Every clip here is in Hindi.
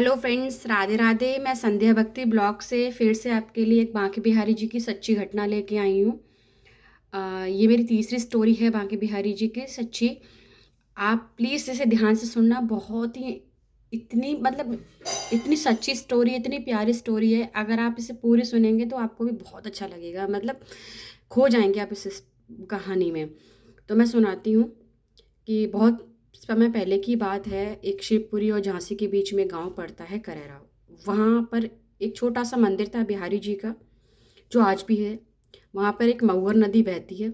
Hello friends, Radhe Radhe. मैं संध्या भक्ति ब्लॉग से फिर से आपके लिए एक बांके बिहारी जी की सच्ची घटना लेके आई हूँ। ये मेरी तीसरी स्टोरी है बांके बिहारी जी की सच्ची। आप प्लीज़ इसे ध्यान से सुनना। बहुत ही इतनी मतलब इतनी सच्ची स्टोरी, इतनी प्यारी स्टोरी है। अगर आप इसे पूरी सुनेंगे तो आपको भी बहुत अच्छा लगेगा। मतलब खो जाएंगे आप इस कहानी में। तो मैं सुनाती हूँ कि बहुत समय पहले की बात है। एक शिवपुरी और झांसी के बीच में गांव पड़ता है करेरा। वहाँ पर एक छोटा सा मंदिर था बिहारी जी का, जो आज भी है। वहाँ पर एक मऊर नदी बहती है।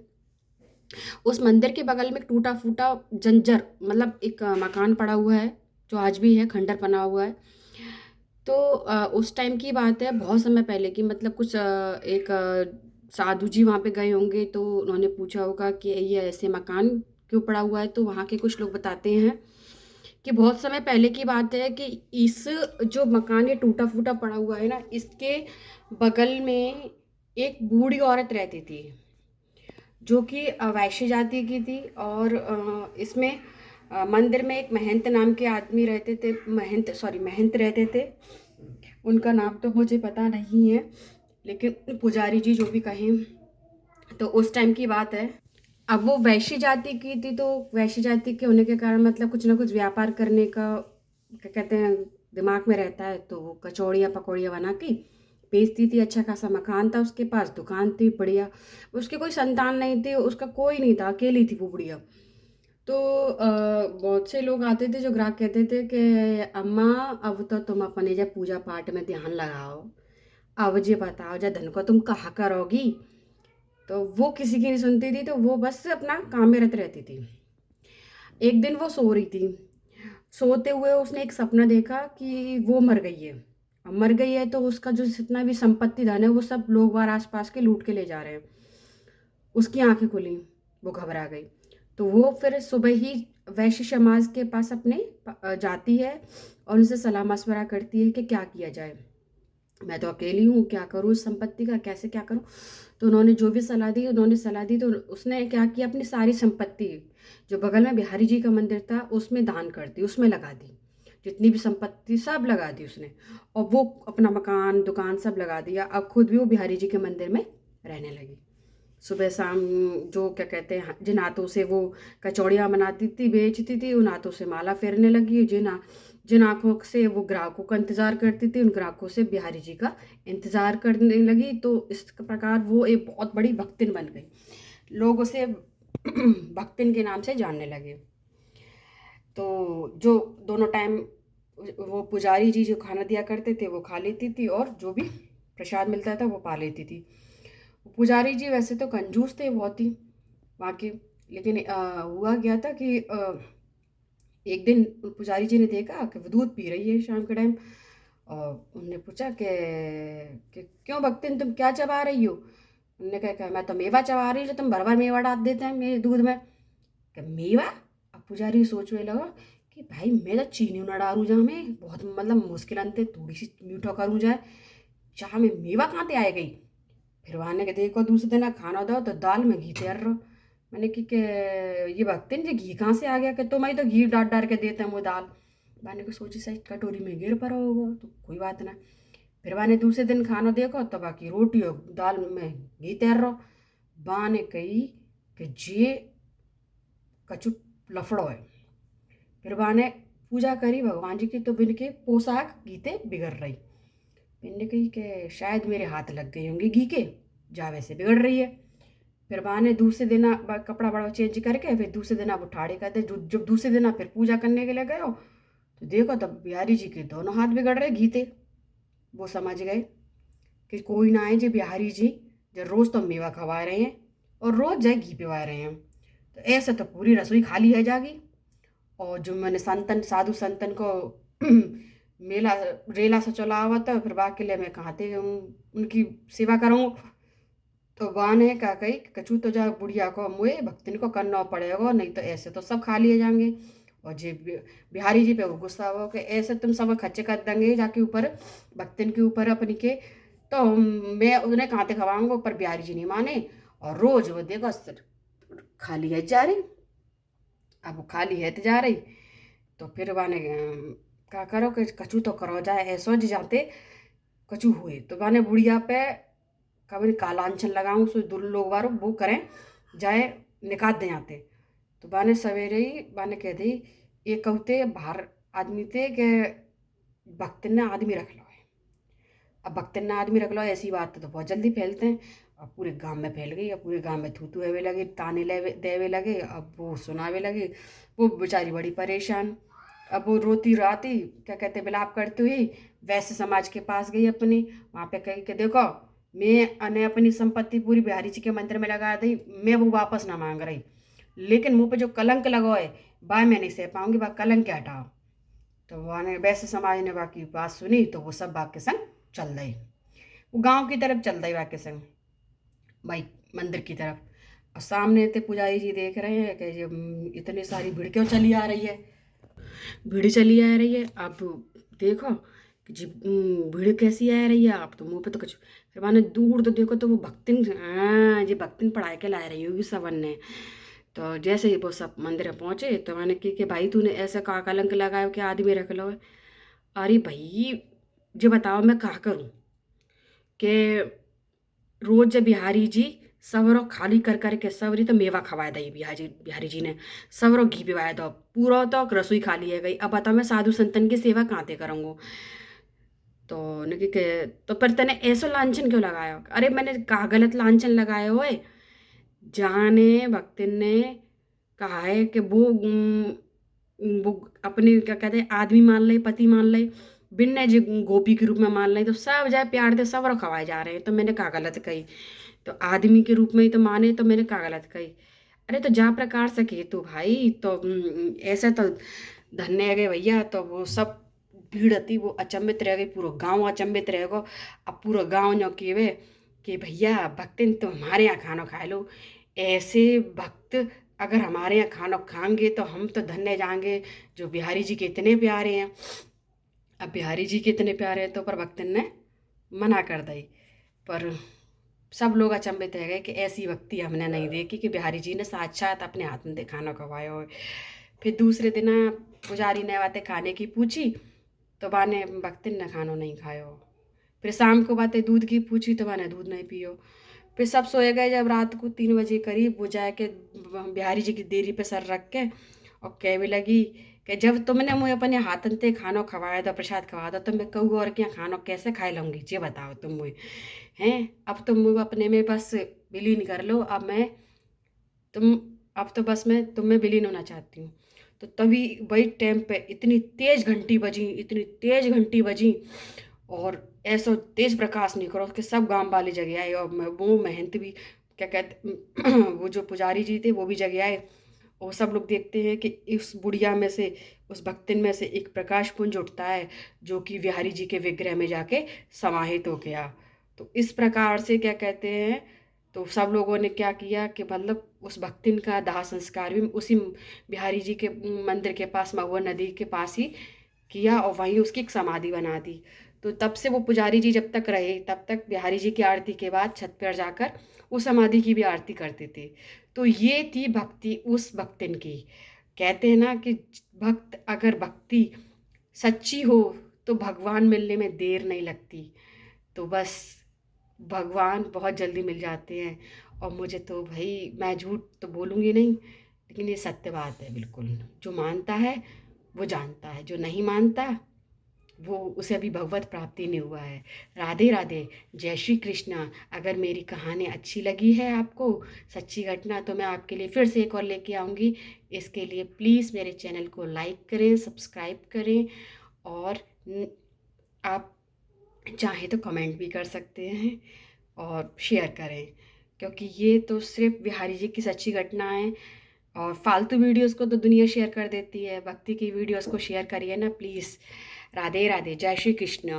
उस मंदिर के बगल में एक टूटा फूटा जंजर मतलब एक मकान पड़ा हुआ है, जो आज भी है, खंडर बना हुआ है। तो उस टाइम की बात है, बहुत समय पहले की। मतलब कुछ एक साधु जी वहाँ पे गए होंगे, तो उन्होंने पूछा होगा कि ये ऐसे मकान क्यों पड़ा हुआ है। तो वहाँ के कुछ लोग बताते हैं कि बहुत समय पहले की बात है कि इस जो मकान ये टूटा फूटा पड़ा हुआ है ना, इसके बगल में एक बूढ़ी औरत रहती थी, जो कि वैश्य जाति की थी। और इसमें मंदिर में एक महंत नाम के आदमी रहते थे। महंत रहते थे। उनका नाम तो मुझे पता नहीं है, लेकिन पुजारी जी जो भी कहें। तो उस टाइम की बात है। अब वो वैश्य जाति की थी, तो वैश्य जाति के होने के कारण मतलब कुछ ना कुछ व्यापार करने का, क्या कहते हैं, दिमाग में रहता है। तो वो कचौड़ियाँ पकौड़ियाँ बना के बेचती थी। अच्छा खासा मकान था उसके पास, दुकान थी बढ़िया। उसकी कोई संतान नहीं थी, उसका कोई नहीं था, अकेली थी वो बुढ़िया। तो बहुत से लोग आते थे जो ग्राहक कहते थे कि अम्मा, अब तो तुम अपने जब पूजा पाठ में ध्यान लगाओ, अब जी बताओ जब धन को तुम कहा करोगी। तो वो किसी की नहीं सुनती थी, तो वो बस अपना काम में रत रहती थी। एक दिन वो सो रही थी। सोते हुए उसने एक सपना देखा कि वो मर गई है। अब मर गई है तो उसका जो जितना भी संपत्ति धन है वो सब लोग बाहर आस पास के लूट के ले जा रहे हैं। उसकी आंखें खुली, वो घबरा गई। तो वो फिर सुबह ही वैश्य समाज के पास अपने जाती है और उनसे सलाह मशवरा करती है कि क्या किया जाए। मैं तो अकेली हूँ, क्या करूँ इस संपत्ति का, कैसे क्या करूँ। तो उन्होंने जो भी सलाह दी, उन्होंने सलाह दी, तो उसने क्या किया, अपनी सारी संपत्ति जो बगल में बिहारी जी का मंदिर था उसमें दान कर दी, उसमें लगा दी। जितनी भी संपत्ति सब लगा दी उसने। और वो अपना मकान दुकान सब लगा दिया। अब खुद भी वो बिहारी जी के मंदिर में रहने लगी। सुबह शाम जो क्या कहते हैं, जिन हाथों से वो कचौड़ियाँ बनाती थी बेचती थी, उन हाथों से माला फेरने लगी। जिन आंखों से वो ग्राहकों का इंतजार करती थी, उन ग्राहकों से बिहारी जी का इंतजार करने लगी। तो इस प्रकार वो एक बहुत बड़ी भक्तिन बन गई। लोग उसे भक्तिन के नाम से जानने लगे। तो जो दोनों टाइम वो पुजारी जी जो खाना दिया करते थे वो खा लेती थी, और जो भी प्रसाद मिलता था वो पा लेती थी। पुजारी जी वैसे तो कंजूस थे बहुत ही वहाँ के। लेकिन हुआ क्या था कि एक दिन पुजारी जी ने देखा कि वो दूध पी रही है शाम के टाइम। और उनने पूछा कि क्यों भक्तिन, तुम क्या चबा रही हो। उनने कहा कि मैं तो मेवा चबा रही हूँ, जो तुम भर भर मेवा डाल देते हैं मेरे दूध में। कि मेवा। अब पुजारी सोचने लगा कि भाई मैं तो चीनी ना डालूं, जहाँ मैं बहुत मतलब मुश्किल अंत थोड़ी सी मीठा करूँ जाए, चाह में मेवा कहाँ से आए गई। फिर वहाँ ने देखो दूसरे दिन खाना दो तो दाल में घी तैर रहो। मैंने कि ये भक्तिन जी घी कहाँ से आ गया, कि तो मैं तो घी डाल डाल के देते हैं वो दाल। मैंने को सोची सही कटोरी में गिर पड़ा होगा तो कोई बात ना। फिर मैंने दूसरे दिन खाना देखो तो बाकी रोटी और दाल में घी तैर रहो। बा ने कही कि जे कछु लफड़ो है। फिर बा ने पूजा करी भगवान जी की, तो बिन के पोशाक गीते बिगड़ रही। मैंने कही कि शायद मेरे हाथ लग गए होंगे घी के, जा वैसे बिगड़ रही है। फिर बा ने दूसरे दिन कपड़ा बड़ा चेंज करके फिर दूसरे दिन आप उठाड़े कहते, जब दूसरे दिन आप फिर पूजा करने के लिए गए हो तो देखो तब बिहारी जी के दोनों हाथ बिगड़ रहे घी थे। वो समझ गए कि कोई ना आए जो बिहारी जी, जो रोज़ तो मेवा खवा रहे हैं और रोज़ जाए घी पिवा रहे हैं। तो ऐसे तो पूरी रसोई खाली है जागी। और जो मैंने संतन साधु संतन को मेला रेला से चला हुआ था, फिर बाकी लिए मैं कहाँ थे उनकी सेवा करूँ। तो वान है का कही कछू तो जा बुढ़िया को मुए भक्तिन को करना पड़ेगा, नहीं तो ऐसे तो सब खा लिए जाएंगे। और जी बिहारी जी पे वो गुस्सा हुआ कि ऐसे तुम सब खर्चे कर देंगे जाके ऊपर भक्तिन के ऊपर अपनी के। तो मैं उन्हें कहाँ से खवाऊंगा। पर बिहारी जी नहीं माने, और रोज वो देखो खाली है जा रही। अब वो खाली है तो जा रही। तो फिर वाने का करो कि कछु तो करो जाए ऐसो जी जाते कछु हुए तो बाने बुढ़िया पे कभी कालांचन लगाऊं सो दुल लोग बारो वो करें जाए निकाल दे आते। तो बाने सवेरे ही बाने कह दी ये कहते बाहर आदमी थे कि भक्तन ने आदमी रख लो है। अब भक्तन ने आदमी रख लो ऐसी बात तो बहुत जल्दी फैलते हैं। अब पूरे गांव में फैल गई, अब पूरे गांव में थू थू हेवे लगे, ताने लेवे देवे लगे, अब वो सुनावे लगे। वो बेचारी बड़ी परेशान। अब वो रोती राती क्या कहते विलाप करती हुई वैश्य समाज के पास गई अपनी। वहाँ पे कही कि देखो मैं अने अपनी संपत्ति पूरी बिहारी जी के मंदिर में लगा दी, मैं वो वापस ना मांग रही, लेकिन मुँह पे जो कलंक लगो है बा मैं नहीं सह पाऊंगी, बा कलंक के हटाओ। तो वहाँ वैश्य समाज ने बाकी बात सुनी तो वो सब बाग के संग चल रही। वो गांव की तरफ चल रही बाग के संग भाई मंदिर की तरफ। और सामने थे पुजारी जी देख रहे हैं कि ये इतनी सारी भीड़ क्यों चली आ रही है, भीड़ चली आ रही है। अब देखो कि जी भीड़ कैसी आ रही है, आप तो मुंह पे तो कुछ। फिर मैंने दूर तो देखो तो वो भक्तिन, हाँ जी भक्तिन पढ़ाई के ला रही होगी सबन ने। तो जैसे ही वो सब मंदिर में पहुंचे तो मैंने की कि भाई तूने ऐसा का कलंक लगायो कि आदमी रख लो। अरे भाई जो बताओ मैं क्या करूं कि रोज जब बिहारी जी सवरो खाली कर करके सवरी तो मेवा खवाया दई बिहारी जी ने सवरो घी पिवाया दो पूरा तो रसोई खाली है गई। अब बताओ मैं साधु संतन की सेवा कहाँ ते करूँगा। तो उनके के तो पर तने ऐसा लांछन क्यों लगाया, अरे मैंने कहा गलत लांछन लगाया होए। जाने भक्तिन ने कहा है कि वो अपने क्या कहते हैं आदमी मान ले पति मान ले बिन ने जी गोपी के रूप में मान ले तो सब जाए प्यार दे सब रखवाए जा रहे हैं। तो मैंने कहा गलत कही, तो आदमी के रूप में ही तो माने, तो मैंने कहा गलत कही। अरे तो जा प्रकार से के तो भाई तो ऐसे तो धन्य है गए भैया। तो वो सब भीड़ थी वो अचंभित रह गई, पूरा गांव अचंभित रह गो। अब पूरा गांव जो केवे कि भैया भक्तिन तो हमारे यहाँ खाना खा लो। ऐसे भक्त अगर हमारे यहाँ खाना खाएंगे तो हम तो धन्य जाएंगे जो बिहारी जी के इतने प्यारे हैं। अब बिहारी जी के इतने प्यारे हैं तो पर भक्तन ने मना कर दी। पर सब लोग अचंभित रह गए कि ऐसी भक्ति हमने नहीं देखी कि बिहारी जी ने साक्षात अपने हाथ में खाना खवाया हो। फिर दूसरे दिन पुजारी ने बातें खाने की पूछी तो बाने भक्तिन ने खाना नहीं खायो। फिर शाम को बातें दूध की पूछी तो बाने दूध नहीं पियो। फिर सब सोए गए। जब रात को 3 बजे करीब वो जाए के बिहारी जी की देरी पे सर रख के और कहने लगी कि जब तुमने मुझे अपने हाथन ते खानो खवाया था प्रसाद खवाया था तो मैं कहूँ और क्या खानो कैसे खाए लूँगी ये बताओ तुम मुझे हैं। अब तुम मुझे अपने में बस विलीन कर लो। तुम अब तो बस मैं तुम में विलीन होना चाहती हूँ। तो तभी वही टाइम पे इतनी तेज घंटी बजी, इतनी तेज घंटी बजी और ऐसा तेज प्रकाश निकलो कि सब गांव वाले जगह आए। और वो महंत भी क्या कहते वो जो पुजारी जी थे वो भी जगह आए। और सब लोग देखते हैं कि इस बुढ़िया में से उस भक्तिन में से एक प्रकाश पुंज उठता है जो कि बिहारी जी के विग्रह में जाके समाहित हो गया। तो इस प्रकार से क्या कहते हैं तो सब लोगों ने क्या किया कि मतलब उस भक्तिन का दाह संस्कार भी उसी बिहारी जी के मंदिर के पास महुआ नदी के पास ही किया और वहीं उसकी एक समाधि बना दी। तो तब से वो पुजारी जी जब तक रहे तब तक बिहारी जी की आरती के बाद छत पर जाकर उस समाधि की भी आरती करते थे। तो ये थी भक्ति उस भक्तिन की। कहते हैं ना कि भक्त अगर भक्ति सच्ची हो तो भगवान मिलने में देर नहीं लगती। तो बस भगवान बहुत जल्दी मिल जाते हैं। और मुझे तो भाई मैं झूठ तो बोलूँगी नहीं, लेकिन ये सत्य बात है बिल्कुल। जो मानता है वो जानता है, जो नहीं मानता वो उसे अभी भगवत प्राप्ति नहीं हुआ है। राधे राधे, जय श्री कृष्णा। अगर मेरी कहानी अच्छी लगी है आपको, सच्ची घटना, तो मैं आपके लिए फिर से एक और लेके आऊँगी। इसके लिए प्लीज़ मेरे चैनल को लाइक करें, सब्सक्राइब करें और आप चाहें तो कमेंट भी कर सकते हैं और शेयर करें, क्योंकि ये तो सिर्फ बिहारी जी की सच्ची घटना है। और फालतू वीडियोस को तो दुनिया शेयर कर देती है, भक्ति की वीडियोस को शेयर करिए ना प्लीज़। राधे राधे, जय श्री कृष्ण।